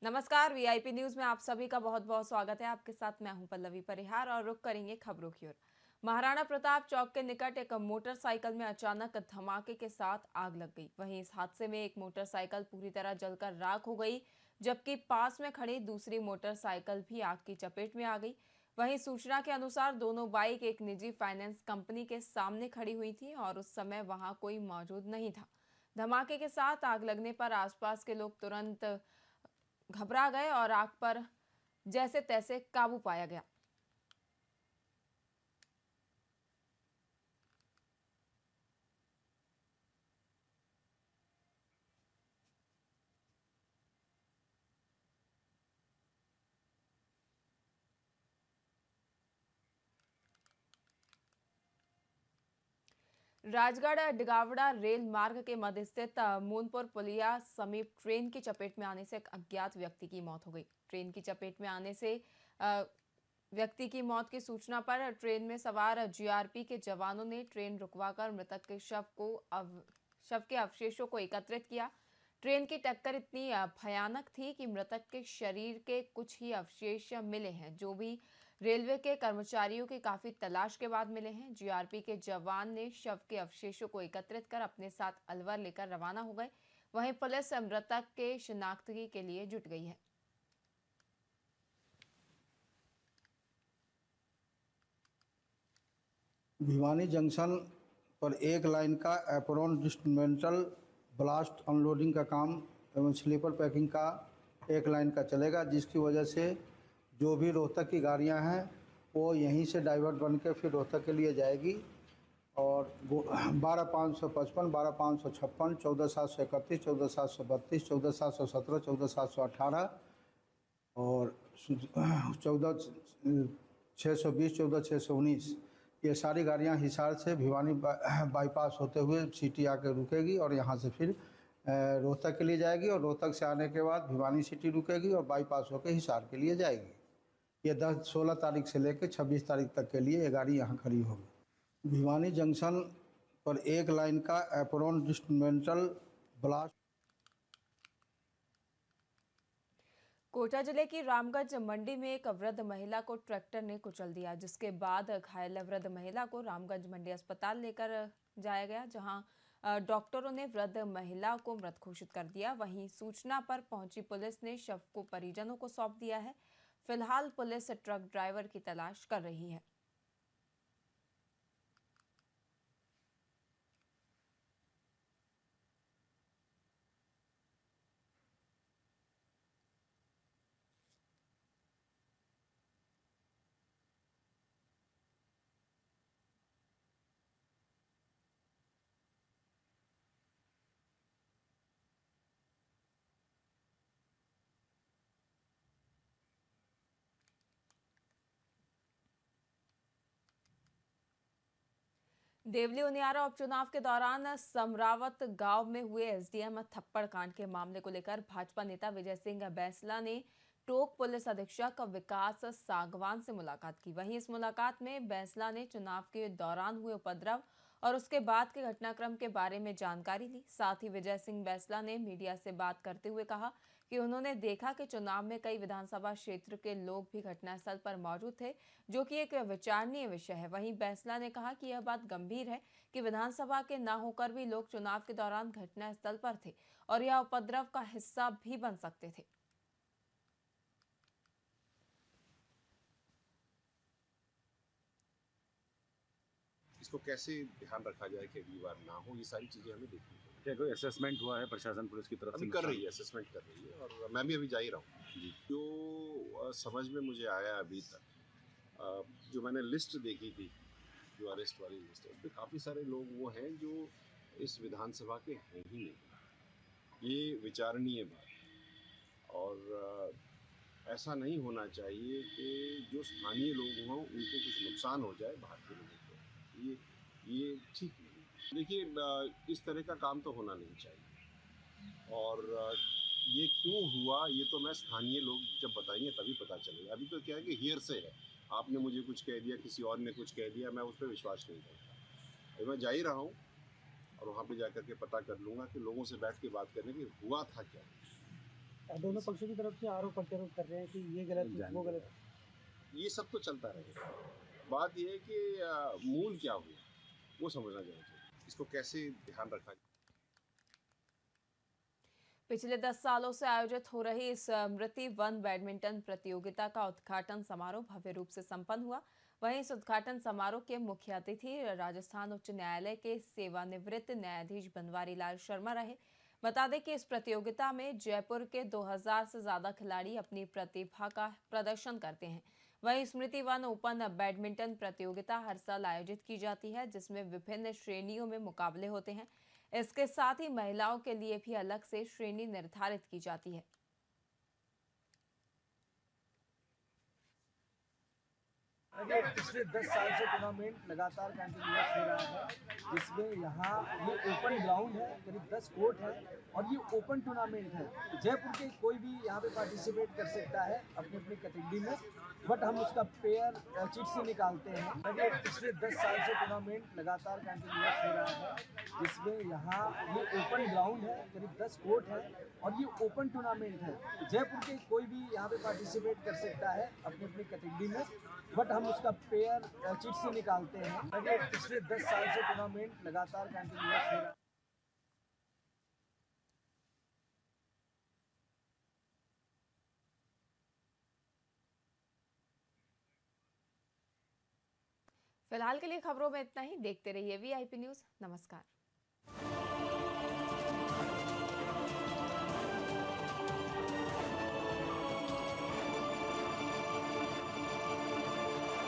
नमस्कार। VIP news में आप सभी का बहुत बहुत स्वागत है। आपके साथ मैं हूं पल्लवी परिहार और रुक करेंगे खबरों की ओर। महाराणा प्रताप चौक के निकट एक मोटरसाइकिल में अचानक धमाके के साथ आग लग गई। वहीं इस हादसे में एक मोटरसाइकिल पूरी तरह जलकर राख हो गई, जबकि पास में खड़ी दूसरी मोटरसाइकिल भी आग की चपेट में आ गई। वहीं सूचना के अनुसार दोनों बाइक एक निजी फाइनेंस कंपनी के सामने खड़ी हुई थी और उस समय वहां कोई मौजूद नहीं था। धमाके के साथ आग लगने पर आसपास के लोग तुरंत घबरा गए और आग पर जैसे तैसे काबू पाया गया। राजगढ़ डिगावड़ा रेल मार्ग के मध्य स्थित मूनपुर पुलिया समीप ट्रेन की चपेट में आने से एक अज्ञात व्यक्ति की मौत हो गई। ट्रेन की चपेट में आने से अ, व्यक्ति की मौत की सूचना पर ट्रेन में सवार जीआरपी के जवानों ने ट्रेन रुकवाकर मृतक के शव के अवशेषों को एकत्रित किया। ट्रेन की टक्कर इतनी भयानक थी कि मृतक के शरीर के कुछ ही अवशेष मिले हैं, जो भी रेलवे के कर्मचारियों की काफी तलाश के बाद मिले हैं। जीआरपी के जवान ने शव के अवशेषों को एकत्रित कर अपने साथ अलवर लेकर रवाना हो गए। वहीं पुलिस मृतक के शिनाख्तगी के लिए जुट गई है। भिवानी जंक्शन पर एक लाइन का एप्रोन डिस्मेंटल ब्लास्ट अनलोडिंग का काम एवं स्लीपर पैकिंग का एक लाइन का चलेगा, जिसकी वजह से जो भी रोहतक की गाड़ियां हैं वो यहीं से डाइवर्ट बन के फिर रोहतक के लिए जाएगी। और 12,555, 12,556, 14,731, 14,732, 14,717, 14,718 और 14,620, 14,619 ये सारी गाड़ियां हिसार से भिवानी बाईपास होते हुए सिटी आके रुकेगी और यहाँ से फिर रोहतक के लिए जाएगी और रोहतक से आने के बाद भिवानी सिटी रुकेगी और बाईपास होकर हिसार के लिए जाएगी। ये 16 तारीख से लेकर 26 तारीख तक के लिए ये गाड़ी यहाँ खड़ी होगी। भिवानी जंक्शन पर एक लाइन का एप्रोन डिस्मेंटल ब्लास्ट। कोटा जिले की रामगंज मंडी में एक वृद्ध महिला को ट्रैक्टर ने कुचल दिया, जिसके बाद घायल वृद्ध महिला को रामगंज मंडी अस्पताल लेकर जाया गया, जहां डॉक्टरों ने वृद्ध महिला को मृत घोषित कर दिया। वहीं सूचना पर पहुंची पुलिस ने शव को परिजनों को सौंप दिया है। फिलहाल पुलिस ट्रक ड्राइवर की तलाश कर रही है। देवली उनियारा उपचुनाव के दौरान समरावत गांव में हुए एसडीएम थप्पड़ कांड के मामले को लेकर भाजपा नेता विजय सिंह बैंसला ने टोंक पुलिस अधीक्षक विकास सागवान से मुलाकात की। वहीं इस मुलाकात में बैंसला ने चुनाव के दौरान हुए उपद्रव और उसके बाद के घटनाक्रम के बारे में जानकारी ली। साथ ही विजय सिंह बैंसला ने मीडिया से बात करते हुए कहा कि उन्होंने देखा कि चुनाव में कई विधानसभा क्षेत्र के लोग भी घटनास्थल पर मौजूद थे, जो कि एक विचारणीय विषय है। वहीं बैंसला ने कहा कि यह बात गंभीर है कि विधानसभा के न होकर भी लोग चुनाव के दौरान घटनास्थल पर थे और यह उपद्रव का हिस्सा भी बन सकते थे। इसको कैसे ध्यान रखा जाए कि अगली बार ना हो, ये सारी चीज़ें हमें देखनी चाहिए। क्या कोई असेसमेंट हुआ है प्रशासन पुलिस की तरफ से? अभी कर रही है, असेसमेंट कर रही है और मैं भी अभी जा ही रहा हूँ। जी। जो समझ में मुझे आया अभी तक, जो मैंने लिस्ट देखी थी, जो अरेस्ट वाली लिस्ट है, उसमें काफ़ी सारे लोग वो हैं जो इस विधानसभा के हैं ही नहीं। ये विचारणीय बात है और ऐसा नहीं होना चाहिए कि जो स्थानीय लोग हों उनको कुछ नुकसान हो जाए बाहर के लोगों को। ये ठीक नहीं। देखिए, इस तरह का काम तो होना नहीं चाहिए और ये क्यों हुआ ये तो मैं स्थानीय लोग जब बताएंगे तभी पता चलेगा। अभी तो क्या है कि हियर से है, आपने मुझे कुछ कह दिया, किसी और ने कुछ कह दिया, मैं उस पर विश्वास नहीं करता। अभी मैं जा ही रहा हूँ और वहाँ पे जाकर के पता कर लूँगा कि लोगों से बैठ के बात करने की हुआ था क्या। दोनों पक्षों की तरफ से आरोप प्रत्यारोप कर रहे हैं कि ये गलत है, वो गलत है। ये सब तो चलता रहेगा। बात ये है कि मूल क्या हुआ वो समझना चाहिए, इसको कैसे ध्यान रखा जाए। पिछले 10 सालों से आयोजित हो रही इस स्मृति वन बैडमिंटन प्रतियोगिता का उद्घाटन समारोह भव्य रूप से संपन्न हुआ। वहीं इस उद्घाटन समारोह के मुख्य अतिथि राजस्थान उच्च न्यायालय के सेवानिवृत्त न्यायाधीश बनवारी लाल शर्मा रहे। बता दें कि इस प्रतियोगिता में जयपुर के 2000 से ज्यादा खिलाड़ी अपनी प्रतिभा का प्रदर्शन करते हैं। वहीं स्मृति वन ओपन बैडमिंटन प्रतियोगिता हर साल आयोजित की जाती है, जिसमें विभिन्न श्रेणियों में मुकाबले होते हैं। इसके साथ ही महिलाओं के लिए भी अलग से श्रेणी निर्धारित की जाती है। पिछले 10 साल से टूर्नामेंट लगातार कंटिन्यूस हो रहा है, जिसमें यहाँ ये ओपन ग्राउंड है, करीब 10 कोर्ट है और ये ओपन टूर्नामेंट है। जयपुर के कोई भी यहाँ पे पार्टिसिपेट कर सकता है अपनी अपनी कैटेगरी में, बट हम उसका पेयर चिट से निकालते हैं। पिछले 10 साल से टूर्नामेंट लगातार कंटिन्यूस हो रहा है, जिसमें यहाँ ये ओपन ग्राउंड है, करीब 10 कोर्ट है और ये ओपन टूर्नामेंट है। जयपुर के कोई भी यहाँ पे पार्टिसिपेट कर सकता है अपनी अपनी कैटेगरी में, बट हम उसका पेयर चिट से निकालते हैं। पिछले 10 साल से टूर्नामेंट लगातार कंटिन्यूस हो रहा है। फिलहाल के लिए खबरों में इतना ही। देखते रहिए VIP न्यूज़। नमस्कार।